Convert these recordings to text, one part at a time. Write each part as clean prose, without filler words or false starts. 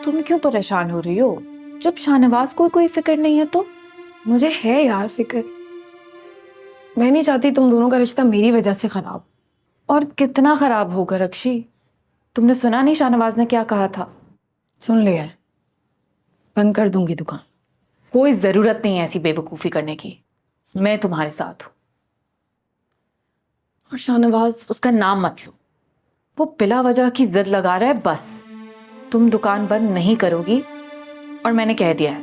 तुम क्यों परेशान हो रही हो? जब शाहनवाज को कोई फिक्र नहीं है तो? मुझे है यार फिक्र। मैं नहीं चाहती तुम दोनों का रिश्ता मेरी वजह से खराब। और कितना खराब होगा रक्षी? तुमने सुना नहीं शाहनवाज ने क्या कहा था? सुन लिया है, बंद कर दूंगी दुकान। कोई जरूरत नहीं है ऐसी बेवकूफी करने की। मैं तुम्हारे साथ हूं। और शाहनवाज उसका नाम मत लो। वो बिला वजह की जिद लगा रहा है बस। तुम दुकान बंद नहीं करोगी और मैंने कह दिया है,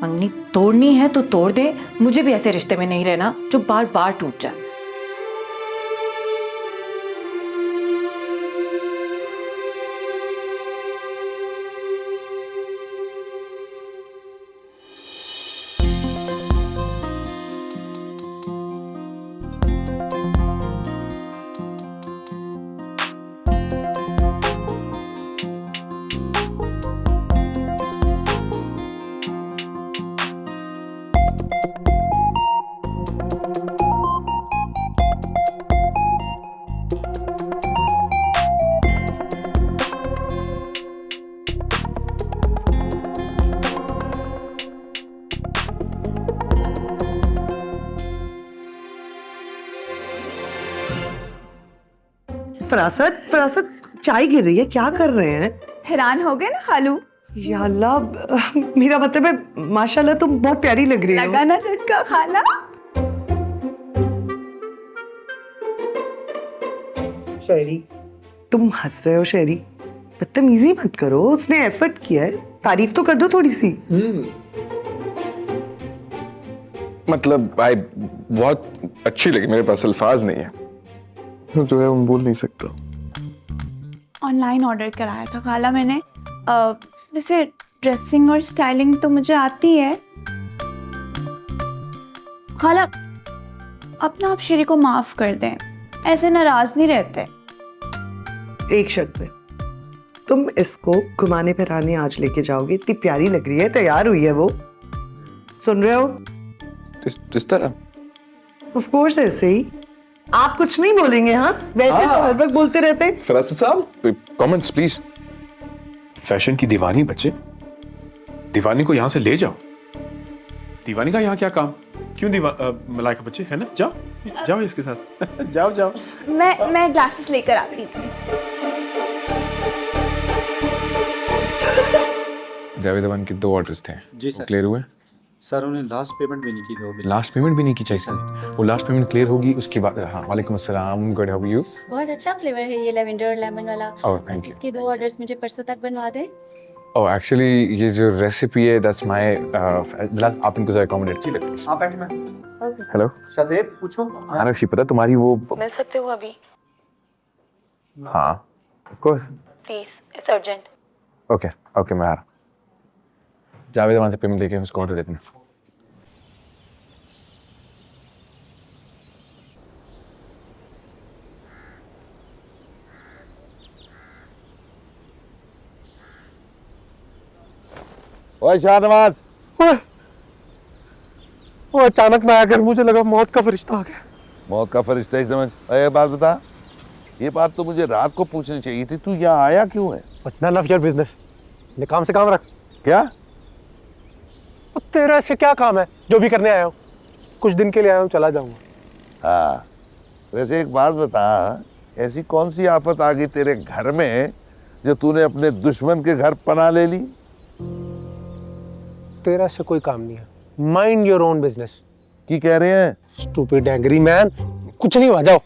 मंगनी तोड़नी है तो तोड़ दे। मुझे भी ऐसे रिश्ते में नहीं रहना जो बार बार टूट जाए। फरासत फरासत चाय गिर रही है, क्या कर रहे हैं? हैरान हो गए ना खालू? या अल्लाह, मेरा मतलब है माशाल्लाह तुम बहुत प्यारी लग रही हो। लगा ना झटका खाला? शेरी, तुम हंस रहे हो शेरी? बदतमीजी मत करो, उसने एफर्ट किया है, तारीफ तो कर दो थोड़ी सी। मतलब आई बहुत अच्छी लगी, मेरे पास अल्फाज नहीं है जो है वो बोल नहीं सकता। ऑनलाइन ऑर्डर कराया था खाला मैंने। वैसे ड्रेसिंग और स्टाइलिंग तो मुझे आती है खाला। अपना आप शेरी को माफ कर दें, ऐसे नाराज नहीं रहते। एक शर्त पे, तुम इसको घुमाने फिराने आज लेके जाओगे, इतनी प्यारी लग रही है, तैयार हुई है वो, सुन रहे हो? इस तरह ऑफ कोर्स ऐसे ही। आप कुछ नहीं बोलेंगे? हाँ, वैसे तो हर वक्त बोलते रहते हैं। फरासत साहब कमेंट्स प्लीज। फैशन की दीवानी बच्चे, दीवानी को यहां से ले जाओ। दीवानी का यहाँ क्या काम? क्यों मलाइका बच्चे, है ना? जाओ जाओ इसके साथ जाओ जाओ। मैं ग्लासेस लेकर आती हूँ। जावेद अमान के 2 ऑर्डर्स थे जी सर। क्लियर हुए? सर उन्हें लास्ट पेमेंट भी नहीं की थी। लास्ट पेमेंट भी नहीं की चाहिए। वो लास्ट पेमेंट क्लियर होगी उसके बाद। हाँ, वालेकुम अस्सलाम, गुड, हाउ आर यू? बहुत अच्छा फ्लेवर है ये लेवेंडर और लेमन वाला। Oh thank you. इसके 2 ऑर्डर्स मुझे परसों तक बनवा दें। ओह एक्चुअली ये जो रेसिपी है दैट्स माय बिलाल, आप इनको जरा अकोमोडेट कीजिए प्लीज। हाँ बैठ में। हेलो शाज़ेब पूछो। हाँ रक्षी, पता तुम्हारी वो मिल सकते हो अभी? हाँ of course. Please, it's urgent. Okay okay, मैं आ रहा। जावेद अमान से पेमेंट लेके उसको ऑर्डर देते हैं। ओए शाहनवाज, वो अचानक मैं आकर मुझे लगा मौत का फरिश्ता आ गया। मौत का फरिश्ता ही समझ। ये बात बता, ये बात तो मुझे रात को पूछनी चाहिए थी, तू यहाँ आया क्यों है? None of your business. ने काम से काम रख। क्या? तेरा इससे क्या काम है? जो भी करने आया हूँ, कुछ दिन के लिए आया हूँ, चला जाऊंगा। हाँ, वैसे एक बात बता, ऐसी कौन सी आफत आ गई तेरे घर में जो तूने अपने दुश्मन के घर पनाह ले ली? तेरा से कोई काम नहीं है। Mind your own business. की कह रहे हैं? Stupid angry man. कुछ नहीं हुआ, जाओ।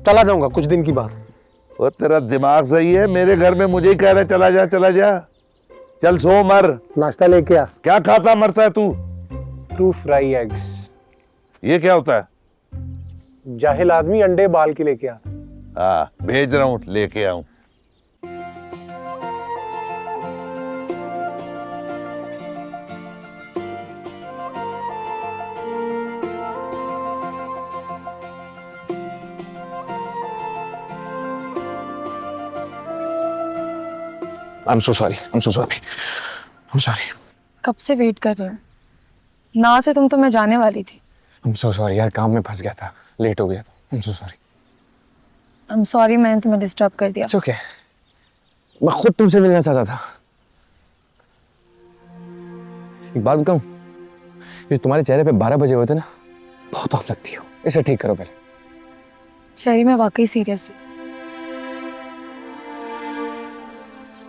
चला जाऊंगा कुछ दिन की बात। और तेरा दिमाग सही है? मेरे घर में मुझे ही कह रहा चला जा चला जा। चल सो मर। नाश्ता लेके आ। क्या खाता मरता है तू? 2 फ्राई एग्स। ये क्या होता है? जाहिल आदमी अंडे बाल के लेके आ। हाँ, भेज रहा हूँ, लेके आऊं। I'm so sorry. I'm so sorry. I'm sorry. कब से वेट कर रहे हो? ना थे तुम तो मैं जाने वाली थी। I'm so sorry यार, काम में फंस गया था, लेट हो गया था। I'm so sorry. I'm sorry मैंने तुम्हें डिस्टर्ब कर दिया। It's okay. मैं खुद तुमसे मिलना चाहता था। एक बात कहूँ, ये तुम्हारे चेहरे पे 12 बजे हुए थे ना, बहुत ऑफ लगती हो। इसे ठीक करो पहले। शहरी मैं वाकई सीरियस हूँ।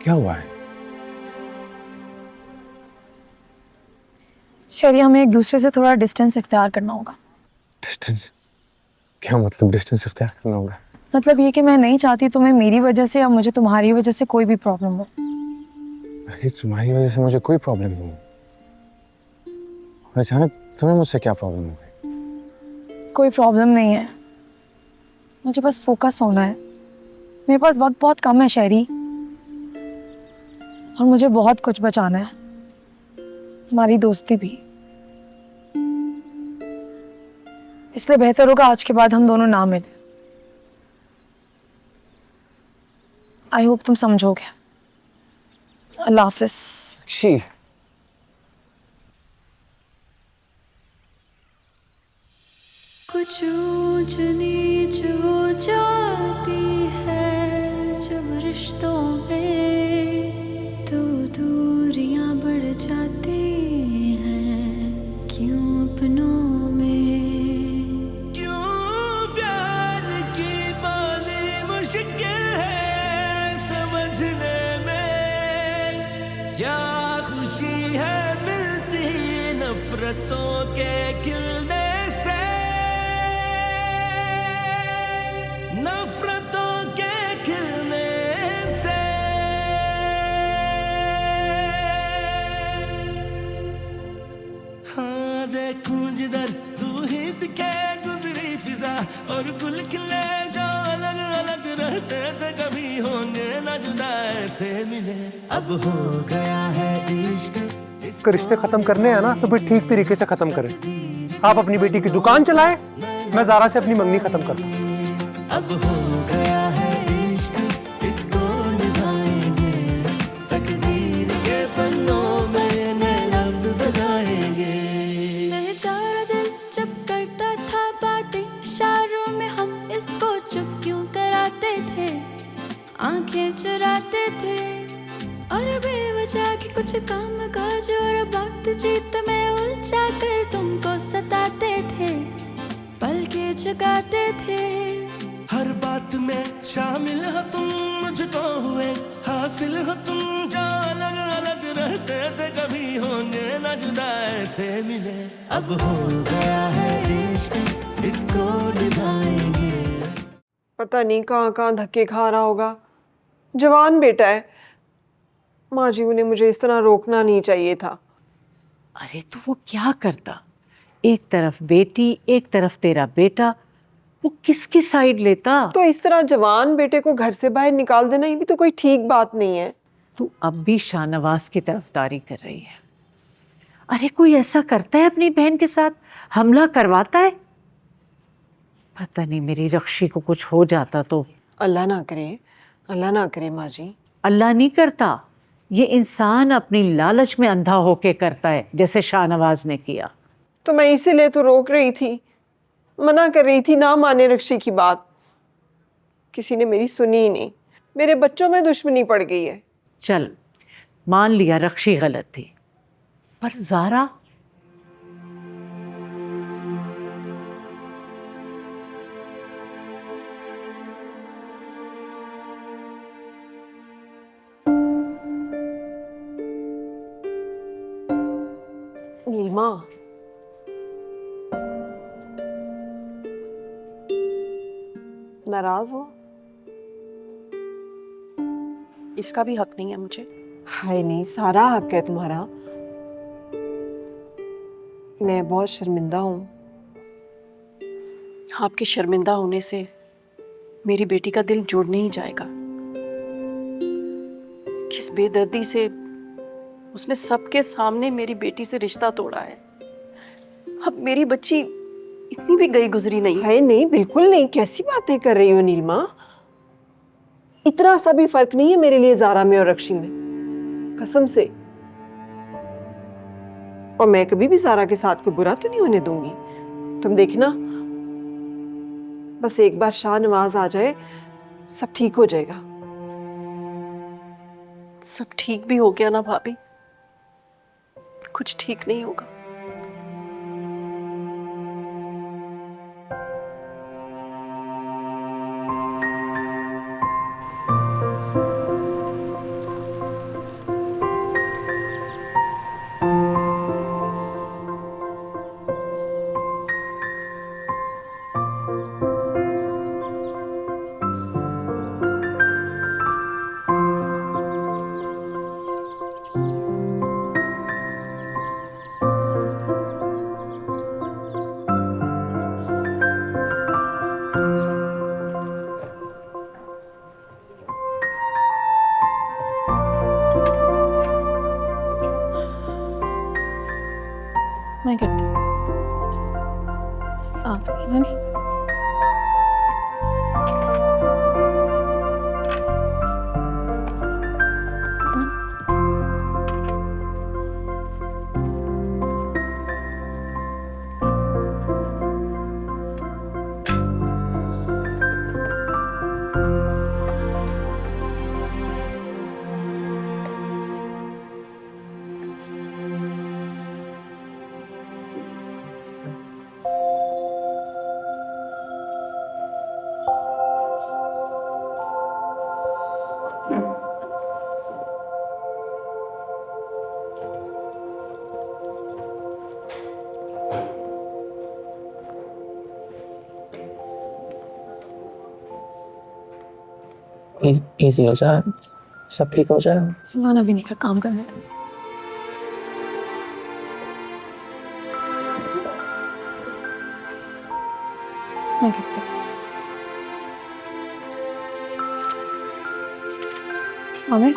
क्या हुआ है? शहरी हमें एक दूसरे से थोड़ा डिस्टेंस इख्तियार करना होगा। डिस्टेंस? क्या मतलब डिस्टेंस इख्तियार करना होगा? मतलब ये कि मैं नहीं चाहती तुम्हें मेरी वजह से या मुझे तुम्हारी वजह से कोई भी प्रॉब्लम हो। अरे तुम्हारी वजह से मुझे कोई प्रॉब्लम नहीं है। अचानक तुम्हें मुझसे क्या प्रॉब्लम हो गई? कोई प्रॉब्लम नहीं है, मुझे बस फोकस होना है। मेरे पास वक्त बहुत कम है शहरी, और मुझे बहुत कुछ बचाना है, हमारी दोस्ती भी। इसलिए बेहतर होगा आज के बाद हम दोनों ना मिलें। आई होप तुम समझोगे। अल्लाह हाफिज। शी, कुछ ऊंच नीच हो जाती है जब रिश्तों में, तो दूरियां बढ़ जाती हैं क्यों अपनों में। क्यों प्यार की बाली मुश्किल है समझने में, क्या खुशी है मिलती नफरतों के खिलने से, नफरतों के खिलने से। हाँ देखूं जिधर तू ही दिखे गुजरी फिजा, और गुल खिले जो अलग अलग रहते थे कभी होंगे न जुदा ऐसे मिले। अब हो गया है इश्क, इसके रिश्ते खत्म करने हैं ना तो फिर ठीक तरीके से खत्म करें। आप अपनी बेटी की दुकान चलाएं, मैं ज़ारा से अपनी मंगनी खत्म करता हूँ। अब हो गया है इश्क, इसको निभाएंगे, तकदीर के पन्नों में नए लफ्ज़ सजाएंगे। बेचारा दिल जब करता था बातें इशारों में, हम इसको चुप क्यों कराते थे, आंखें चुराते थे, और बेवजह के कुछ काम काज और बातचीत में उलझा कर तुमको सताते थे, पल के जगाते थे। हर बात में शामिल हो तुम, मुझको हुए हासिल हो तुम, जो अलग अलग रहते थे कभी होंगे न जुदा ऐसे मिले। अब हो गया है इश्क, इसको निभाएंगे। पता नहीं कहाँ कहाँ धक्के खा रहा होगा। जवान बेटा है, माँ जी उन्हें मुझे इस तरह रोकना नहीं चाहिए था। अरे तो वो क्या करता, एक तरफ बेटी एक तरफ तेरा बेटा, वो किसकी साइड लेता? तो इस तरह जवान बेटे को घर से बाहर निकाल देना ये भी तो कोई ठीक बात नहीं है। तू अब भी शाहनवाज की तरफदारी कर रही है। अरे कोई ऐसा करता है अपनी बहन के साथ, हमला करवाता है? पता नहीं मेरी रक्षी को कुछ हो जाता तो। अल्लाह ना करे, अल्लाह ना करे माँ जी। अल्लाह नहीं करता, ये इंसान अपनी लालच में अंधा होके करता है, जैसे शाहनवाज ने किया। तो मैं इसीलिए तो रोक रही थी, मना कर रही थी, ना माने रक्षी की बात। किसी ने मेरी सुनी ही नहीं, मेरे बच्चों में दुश्मनी पड़ गई है। चल मान लिया रक्षी गलत थी, पर ज़ारा नीलमा, नाराज हो? इसका भी हक नहीं है मुझे। हाय नहीं, सारा हक है तुम्हारा। मैं बहुत शर्मिंदा हूँ। आपके शर्मिंदा होने से मेरी बेटी का दिल जुड़ नहीं जाएगा। किस बेदर्दी से उसने सबके सामने मेरी बेटी से रिश्ता तोड़ा है। अब मेरी बच्ची इतनी भी गई गुजरी नहीं। हाय नहीं, बिल्कुल नहीं। कैसी बातें कर रही हो नीलमा? इतना सा भी फर्क नहीं है मेरे लिए ज़ारा में और रक्षी में, कसम से। और मैं कभी भी ज़ारा के साथ कोई बुरा तो नहीं होने दूंगी। तुम देखना, बस एक बार शाहनवाज आ जाए सब ठीक हो जाएगा। सब ठीक भी हो गया ना भाभी? कुछ कुछ ठीक नहीं होगा। मैं करती हूँ। आप नहीं। इजी हो जाए, सब ठीक हो जाए। सुना भी नहीं कर, काम करने दो। मैं करती हूँ। Aamir,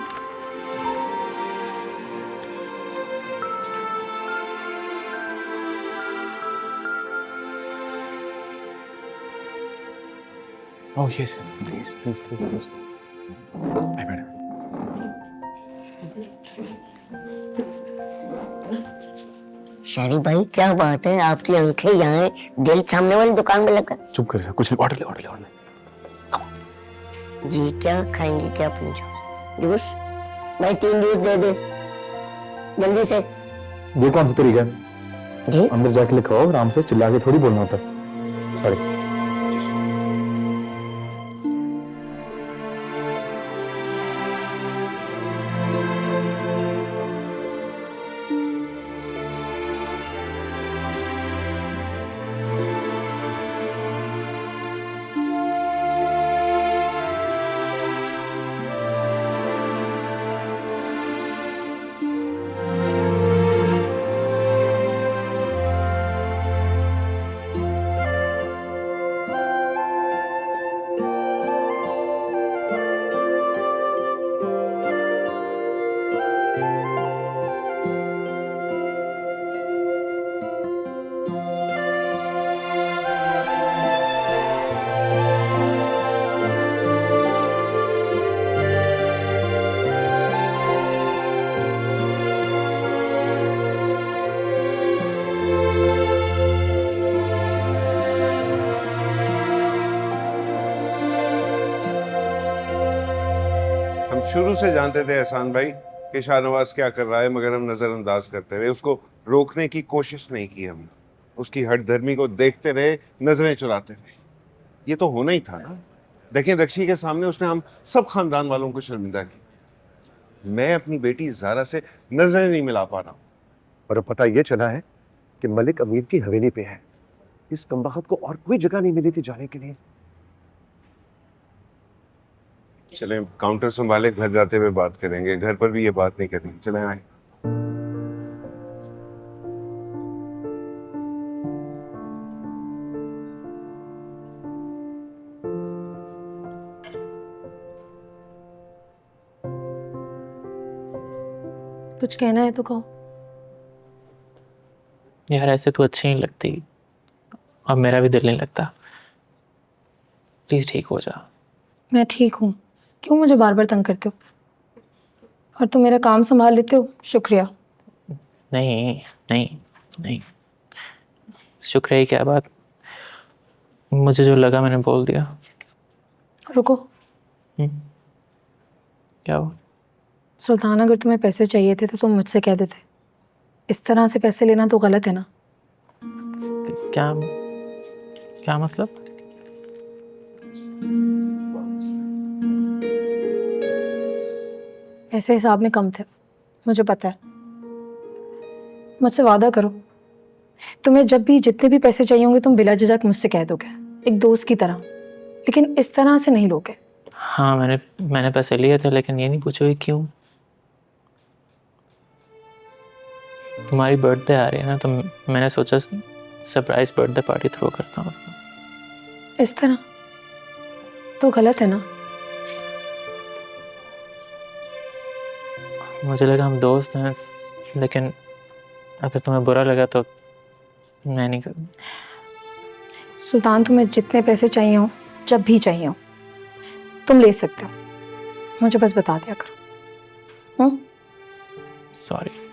Oh yes, please, please, please, please. Hi, madam. शरीफ भाई क्या बात है, आपकी आंखें यहाँ है, दिल सामने वाली दुकान में लगा। चुप कर सर, कुछ नहीं, ऑर्डर ले, ऑर्डर ले, ऑर्डर ले। जी क्या खाएंगे, क्या पिएंगे? जूस भाई, 3 जूस दे दे जल्दी से। ये कौन सा तरीका है? जी अंदर जाके लिखाओ, आराम से, चिल्ला के थोड़ी बोलना होता। सॉरी। हम शुरू से जानते थे एहसान भाई कि शाहनवाज क्या कर रहा है, मगर हम नजरअंदाज करते रहे, उसको रोकने की कोशिश नहीं की हमने, उसकी हठधर्मी को देखते रहे, नजरें चुराते रहे। ये तो होना ही था ना। देखें, रक्षी के सामने उसने हम सब खानदान वालों को शर्मिंदा किया। मैं अपनी बेटी ज़ारा से नजरें नहीं मिला पा रहा हूँ। और अब पता ये चला है कि मलिक अमीर की हवेली पे है। इस कमबख्त को और कोई जगह नहीं मिली थी जाने के लिए। चलें, काउंटर संभाले, घर जाते हुए बात करेंगे, घर पर भी ये बात नहीं करनी। चलें आए। कुछ कहना है तो कहो। यार ऐसे तो अच्छी नहीं लगती, और मेरा भी दिल नहीं लगता। प्लीज ठीक हो जा। मैं ठीक हूँ, क्यों मुझे बार बार तंग करते हो? और तुम मेरा काम संभाल लेते हो, शुक्रिया। नहीं नहीं नहीं, शुक्रिया क्या बात, मुझे जो लगा मैंने बोल दिया। रुको। क्या हुआ? सुल्तान, अगर तुम्हें पैसे चाहिए थे तो तुम मुझसे कह देते। इस तरह से पैसे लेना तो गलत है ना। क्या क्या मतलब? ऐसे हिसाब में कम थे, मुझे पता है। मुझसे वादा करो, तुम्हें जब भी जितने भी पैसे चाहिए होंगे तुम बिला झिझक मुझसे कह दोगे, एक दोस्त की तरह, लेकिन इस तरह से नहीं लोगे। हाँ, मैंने पैसे लिए थे, लेकिन ये नहीं पूछोगे क्यों? तुम्हारी बर्थडे आ रही है ना, तो मैंने सोचा सरप्राइज बर्थडे पार्टी थ्रो करता हूँ। इस तरह तो गलत है ना। मुझे लगा हम दोस्त हैं, लेकिन अगर तुम्हें बुरा लगा तो मैं नहीं कर। सुल्तान, तुम्हें जितने पैसे चाहिए हो, जब भी चाहिए हो, तुम ले सकते हो, मुझे बस बता दिया करो। सॉरी।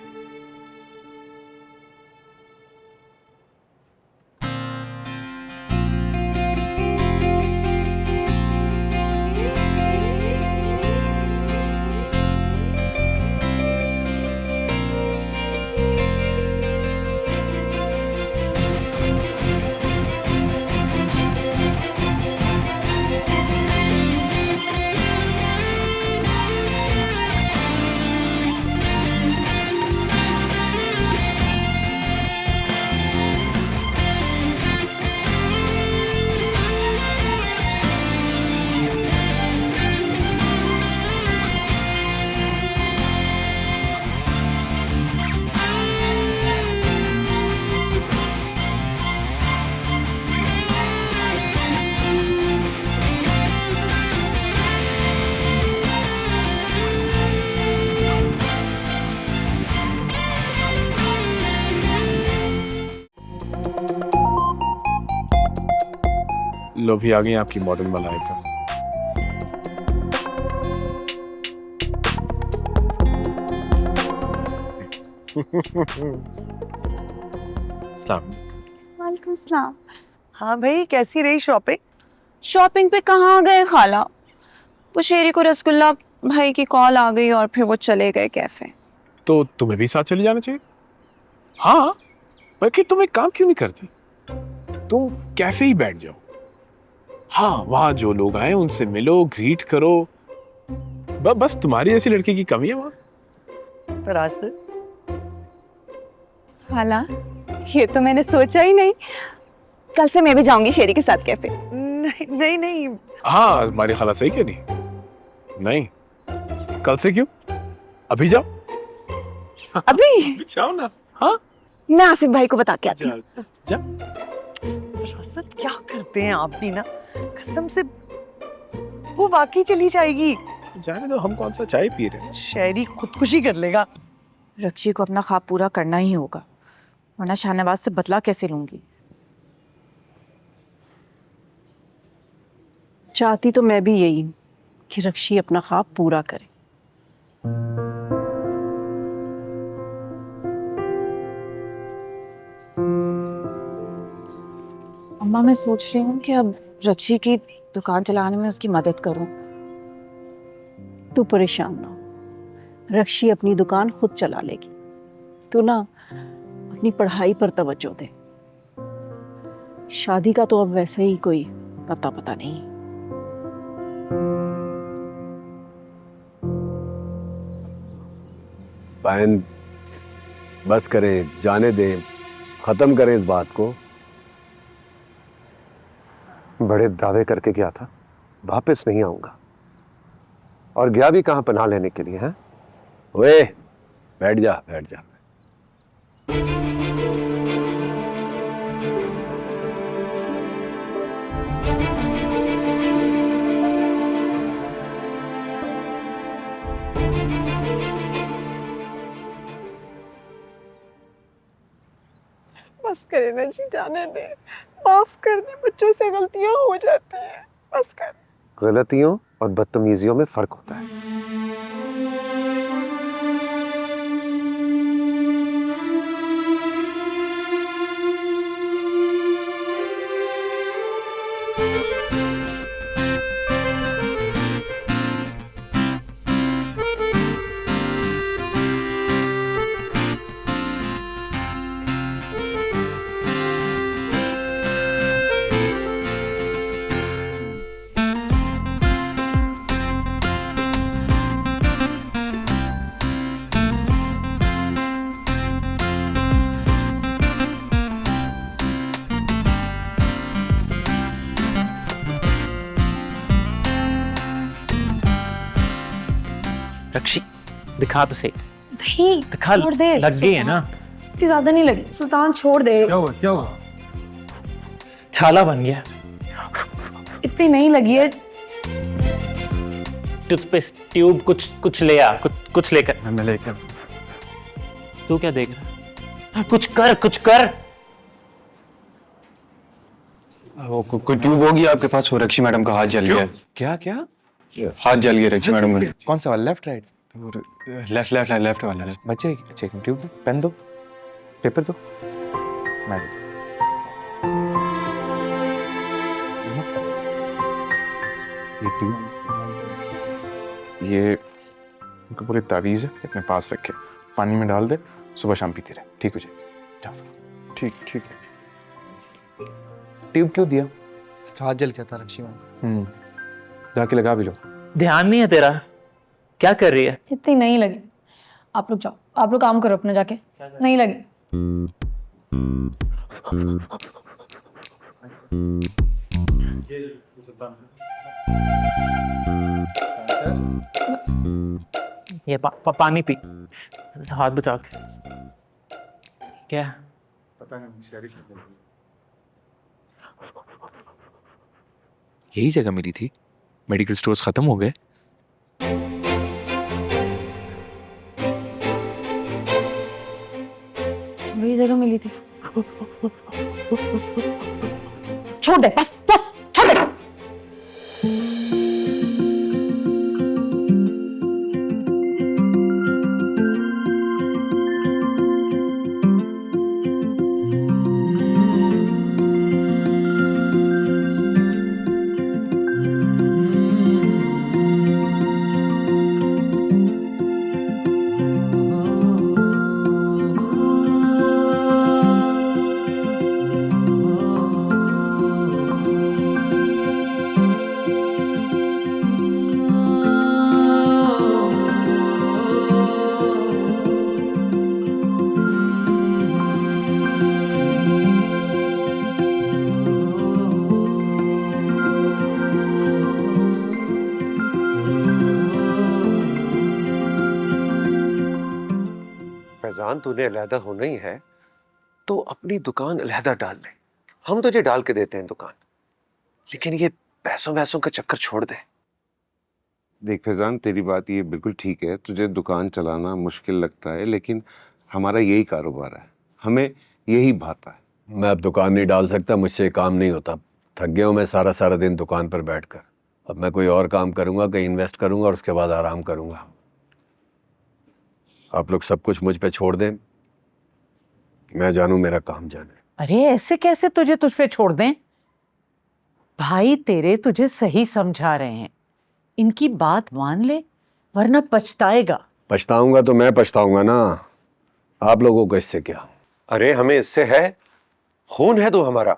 लो भी आ गई आपकी मॉडर्न मलाइका। वालेकुम सलाम। हाँ भाई, कैसी रही शॉपिंग? शॉपिंग पे कहाँ गए खाला? वो शेरी को रसगुल्ला भाई की कॉल आ गई और फिर वो चले गए कैफे। तो तुम्हें भी साथ चले जाना चाहिए। हाँ, बल्कि तुम एक काम क्यों नहीं करती, तुम कैफे ही बैठ जाओ। हाँ, वहां जो लोग आए उनसे मिलो, ग्रीट करो। बस तुम्हारी जैसी लड़की की कमी है वहां। फरासत, खाला, ये तो मैंने सोचा ही नहीं। कल से मैं भी जाऊंगी शेरी के साथ कैफे। नहीं नहीं नहीं। हाँ, हमारी खाला सही क्यों नहीं, कल से क्यों, अभी जाओ। अभी जाओ ना। हाँ, मैं आसिफ भाई को बता के आती हूँ। जा। फरासत, क्या करते हैं आप भी ना, कसम से वो वाकई चली जाएगी। जाने दो, हम कौन सा चाय पी रहे हैं। शेरी खुदकुशी कर लेगा। रक्षी को अपना ख्वाब पूरा करना ही होगा, वरना शाहनवाज से बदला कैसे लूंगी। चाहती तो मैं भी यही हूँ कि रक्षी अपना ख्वाब पूरा करे। अम्मा, मैं सोच रही हूँ कि अब रक्षी की दुकान चलाने में उसकी मदद करूँ। तू परेशान ना हो, रक्षी अपनी दुकान खुद चला लेगी। तू ना अपनी पढ़ाई पर तवज्जो दे। शादी का तो अब वैसे ही कोई पता नहीं। बहन, बस करें, जाने दें, खत्म करें इस बात को। बड़े दावे करके गया था, वापस नहीं आऊंगा। और गया भी कहां पनाह लेने के लिए? हैं? ओए, बैठ जा बैठ जा। बस करे ना जी, जाने दे, माफ कर दे, बच्चों से गलतियां हो जाती हैं, बस कर। गलतियों और बदतमीजियों में फर्क होता है। रक्षी दिखा तो सही। नहीं दिखा, छोड़ दे। लग गई है ना? इतनी ज्यादा नहीं लगी सुल्तान, छोड़ दे। क्या हुआ क्या हुआ? छाला बन गया। इतनी नहीं लगी है। टूथपेस्ट ट्यूब कुछ ले आ, कुछ लेकर। मैं लेकर। तू क्या देख रहा है? कुछ कर। वो कोई ट्यूब होगी आपके पास? वो रक्षी मैडम का हाथ जल गया। क्या क्या? हाथ जल गया रक्षी मैडम का। कौन सा वाला, लेफ्ट राइट? लेफ्ट वाला। बच्चे अच्छे ट्यूब दो, पेन दो, पेपर दो। मैडम ये ट्यूब, ये उनका पूरी तावीज़ है, अपने पास रखे, पानी में डाल दे, सुबह शाम पीते रहे, ठीक हो जाएगी। जाओ। ठीक है। ट्यूब क्यों दिया? हाथ जल गया था रक्षी मैम। जाके लगा भी लो। ध्यान नहीं है तेरा? क्या कर रही है? इतनी नहीं लगी। आप लोग जाओ, आप लोग काम करो अपने जाके। नहीं लगी। ये पानी पी, हाथ बचा के। क्या? पता नहीं, यही जगह मिली थी? मेडिकल स्टोर्स खत्म हो गए? वही जगह मिली थी। छोड़ दे, बस छोड़ दे। फैजान, तूने अलहदा होना ही है तो अपनी दुकान अलहदा डाल ले। हम तुझे डाल के देते हैं दुकान, लेकिन ये पैसों का चक्कर छोड़ दे। देख फैजान, तेरी बात ये बिल्कुल ठीक है, तुझे दुकान चलाना मुश्किल लगता है, लेकिन हमारा यही कारोबार है, हमें यही भाता है। मैं अब दुकान नहीं डाल सकता, मुझसे काम नहीं होता। थक गया हूँ मैं सारा दिन दुकान पर बैठकर। अब मैं कोई और काम करूँगा, कहीं इन्वेस्ट करूँगा और उसके बाद आराम करूँगा। आप लोग सब कुछ मुझ पे छोड़ दें, मैं जानूँ मेरा काम जाने। अरे ऐसे कैसे तुझ पे छोड़ दें? भाई तेरे तुझे सही समझा रहे हैं, इनकी बात मान ले वरना पछताएगा। पछताऊंगा तो मैं पछताऊंगा ना, आप लोगों को इससे क्या? अरे हमें इससे है, खून है तो हमारा,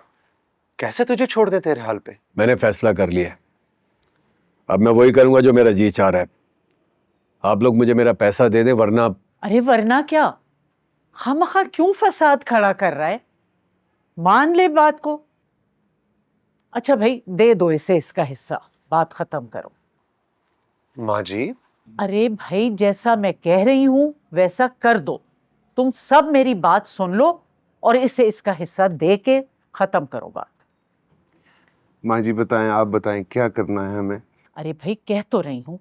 कैसे तुझे छोड़ दे तेरे हाल पे। मैंने फैसला कर लिया, अब मैं वही करूंगा जो मेरा जी चाह रहा है। आप लोग मुझे मेरा पैसा दे दे, वरना। अरे वरना क्या? खामखा क्यों फसाद खड़ा कर रहा है? मान ले बात को। अच्छा भाई दे दो इसे इसका हिस्सा, बात खत्म करो। माँ जी। अरे भाई जैसा मैं कह रही हूं वैसा कर दो। तुम सब मेरी बात सुन लो और इसे इसका हिस्सा दे के खत्म करो बात। माँ जी बताएं, आप बताएं क्या करना है हमें? अरे भाई कह तो रही हूं,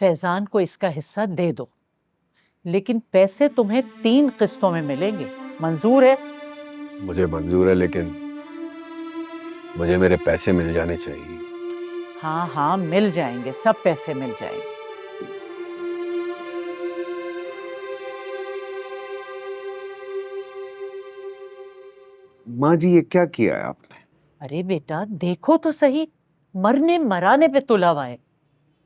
फैजान को इसका हिस्सा दे दो, लेकिन पैसे तुम्हें 3 किस्तों में मिलेंगे। मंजूर है? मुझे मंजूर है, लेकिन मुझे मेरे पैसे मिल जाने चाहिए। हाँ हाँ मिल जाएंगे, सब पैसे मिल जाएंगे। माँ जी ये क्या किया है आपने? अरे बेटा देखो तो सही, मरने मराने पे तुला हुआ है।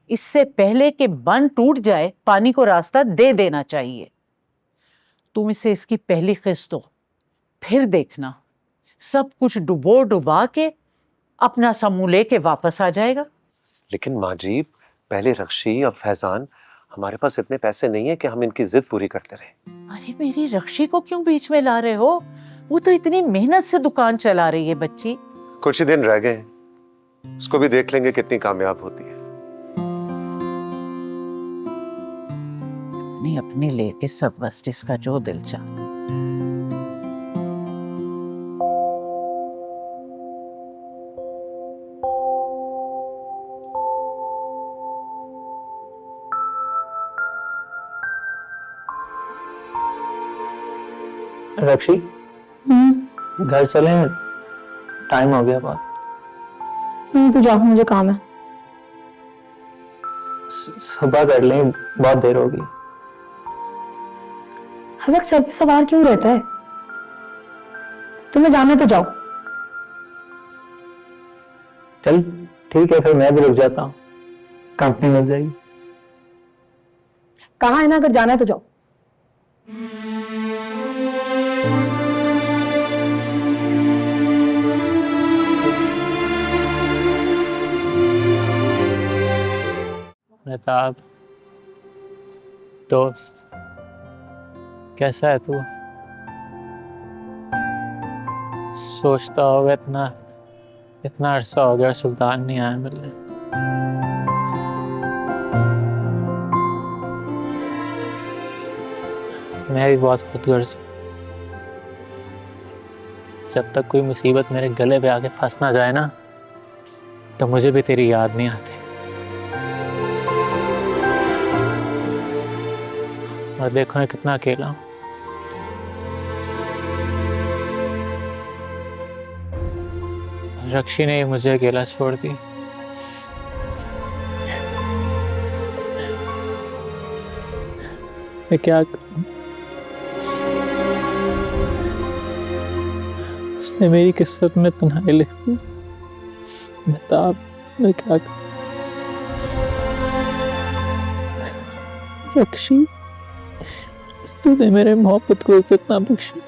इससे पहले कि बंद टूट जाए पानी को रास्ता दे देना चाहिए। तुम इसे इसकी पहली किस्त दो, फिर देखना सब कुछ डुबो डुबा के अपना समूह लेके वापस आ जाएगा। लेकिन माँ जी पहले रक्षी अब फैजान, हमारे पास इतने पैसे नहीं है कि हम इनकी जिद पूरी करते रहे। अरे मेरी रक्षी को क्यों बीच में ला रहे हो? वो तो इतनी मेहनत से दुकान चला रही है बच्ची। कुछ ही दिन रह गए, उसको भी देख लेंगे कितनी कामयाब होती है। नहीं, अपने लेके सब बस जिसका जो दिल चाहे। रक्षी, घर चले, टाइम हो गया बहुत। तो जाओ, मुझे काम है। सुबह कर लें, बहुत देर होगी। हर वक्त सर पे सवार क्यों रहता है? तुम्हें जाना तो जाओ। चल ठीक है, फिर मैं भी रुक जाता हूँ, कंपनी मिल जाएगी। कहाँ है ना, अगर जाना है तो जाओ। मेहताब दोस्त, कैसा है तू? सोचता होगा इतना अरसा हो गया सुल्तान नहीं आया मिलने। मैं भी बहुत खुदगर्ज हूँ। जब तक कोई मुसीबत मेरे गले पे आके फंस ना जाए ना, तो मुझे भी तेरी याद नहीं आती। और देखो मैं कितना अकेला हूँ। रक्षी ने मुझे अकेला छोड़ दी। मैं क्या करूं? उसने मेरी किस्मत में तन्हाई लिख दी। मेहताब, मैं क्या करूं? रक्षी, तूने मेरे मोहब्बत को इज्जत ना बख्शी।